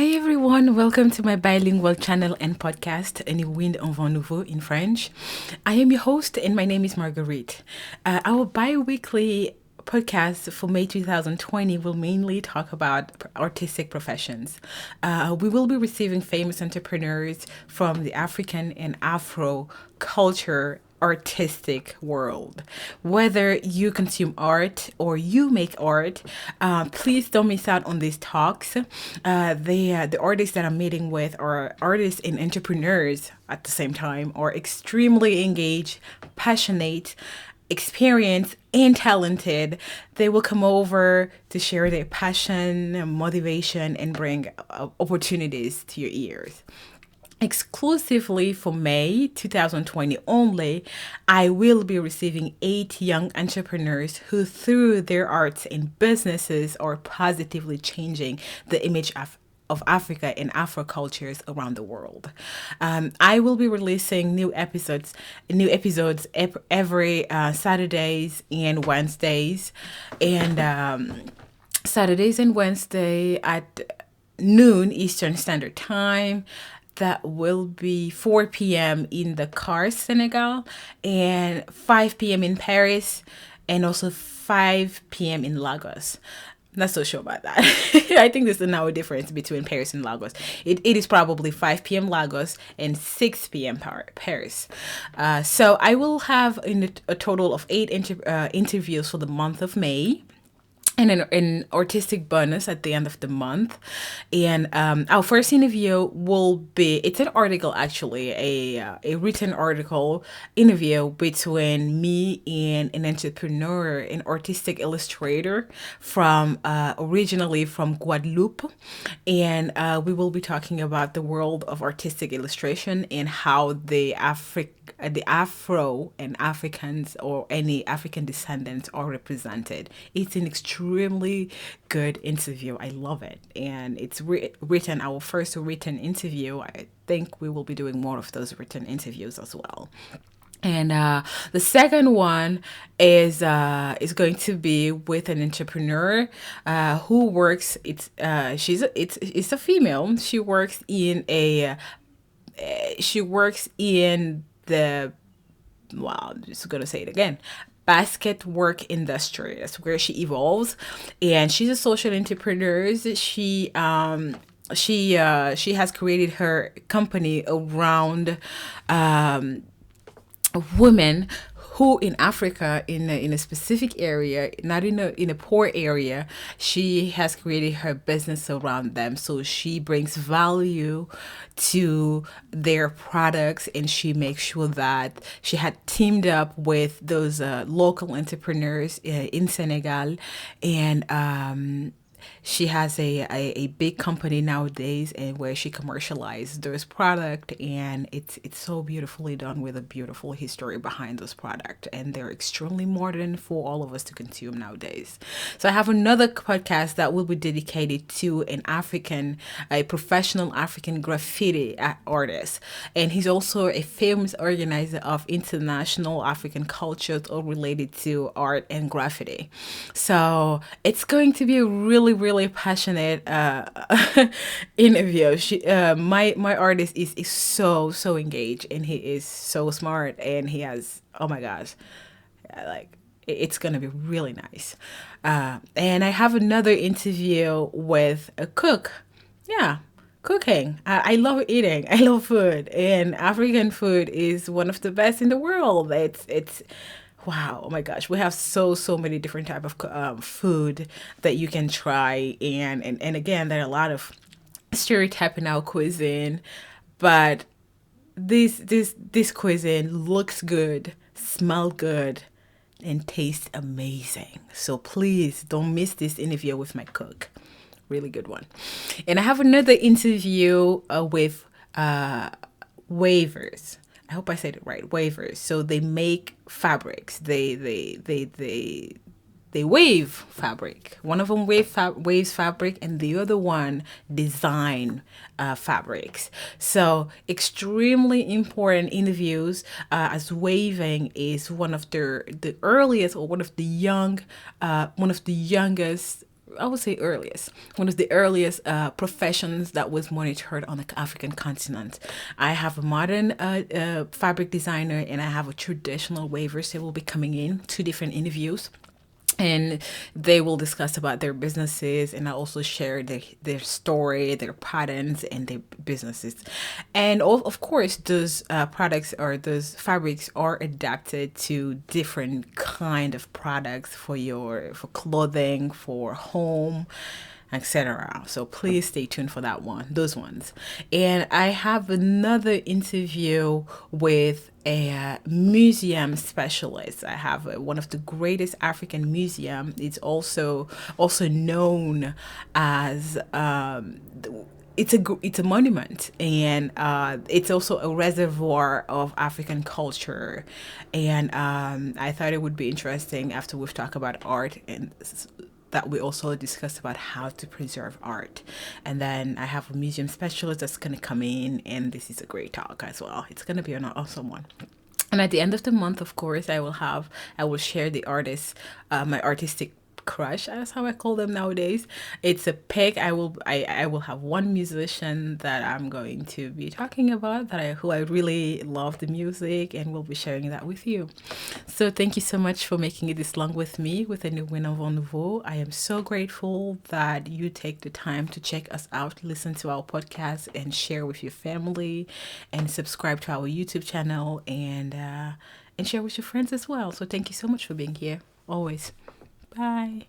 Hi everyone, welcome to my bilingual channel and podcast, Any Wind en Vent Nouveau in French. I am your host and my name is Marguerite. Our bi-weekly podcast for May 2020 will mainly talk about artistic professions. We will be receiving famous entrepreneurs from the African and Afro culture artistic world. Whether you consume art or you make art, please don't miss out on these talks. The artists that I'm meeting with are artists and entrepreneurs at the same time, are extremely engaged, passionate, experienced, and talented. They will come over to share their passion, motivation, and bring opportunities to your ears. Exclusively for May 2020 only, I will be receiving 8 young entrepreneurs who, through their arts and businesses, are positively changing the image of Africa and Afro cultures around the world. I will be releasing new episodes every Saturdays and Wednesdays, and Saturdays and Wednesday at noon Eastern Standard Time. That will be 4 p.m. in Dakar, Senegal, and 5 p.m. in Paris, and also 5 p.m. in Lagos. Not so sure about that. I think there's an hour difference between Paris and Lagos. It is probably 5 p.m. Lagos and 6 p.m. Paris. So I will have a total of 8 interviews for the month of May, and an artistic bonus at the end of the month. And our first interview will be, it's an article actually, a written article interview between me and an entrepreneur, an artistic illustrator from originally from Guadeloupe. And we will be talking about the world of artistic illustration and how the Afro and Africans or any African descendants are represented. It's an extremely good interview. I love it. And it's written, our first written interview. I think we will be doing more of those written interviews as well. And the second one is going to be with an entrepreneur who works. It's a female. She works in the, wow, I'm just gonna say it again, basket work industry. That's where she evolves, and she's a social entrepreneur. She has created her company around women who in Africa, in a specific area, not in a poor area. She has created her business around them, so she brings value to their products, and she makes sure that she had teamed up with those local entrepreneurs in Senegal, and she has a big company nowadays, and where she commercializes those product, and it's so beautifully done with a beautiful history behind those product, and they're extremely modern for all of us to consume nowadays. So I have another podcast that will be dedicated to a professional African graffiti artist, and he's also a famous organizer of international African cultures all related to art and graffiti. So it's going to be a really passionate interview. My artist is so engaged, and he is so smart, and he has, oh my gosh, like it's gonna be really nice. And I have another interview with a cook. Yeah, cooking. I love eating. I love food, and African food is one of the best in the world. It's wow, oh my gosh, we have so many different type of food that you can try, and again, there are a lot of stereotype in our cuisine, but this cuisine looks good, smell good, and taste amazing. So please don't miss this interview with my cook. Really good one. And I have another interview with Wavers. I hope I said it right. Wavers. So they make fabrics. They wave fabric. One of them waves fabric, and the other one design fabrics. So extremely important interviews, as waving is one of the earliest, or one of the youngest I would say earliest, one of the earliest professions that was monitored on the African continent. I have a modern fabric designer and I have a traditional weavers. They will be coming in, two different interviews, and they will discuss about their businesses, and I also share their story, their patterns, and their businesses. And of course those products or those fabrics are adapted to different kind of products for clothing, for home, etc. So please stay tuned for that one, those ones. And I have another interview with a museum specialist. I have one of the greatest African museum. It's also known as it's a monument, and it's also a reservoir of African culture. And I thought it would be interesting after we've talked about art and that we also discussed about how to preserve art. And then I have a museum specialist that's going to come in, and this is a great talk as well. It's going to be an awesome one. And at the end of the month, of course, I will share the artist, my artistic crush, that's how I call them nowadays. It's a pick. I will have one musician that I'm going to be talking about, who I really love the music, and will be sharing that with you. So thank you so much for making it this long with me with a new win of nouveau. I am so grateful that you take the time to check us out, listen to our podcast, and share with your family, and subscribe to our YouTube channel, and share with your friends as well. So thank you so much for being here always. Bye.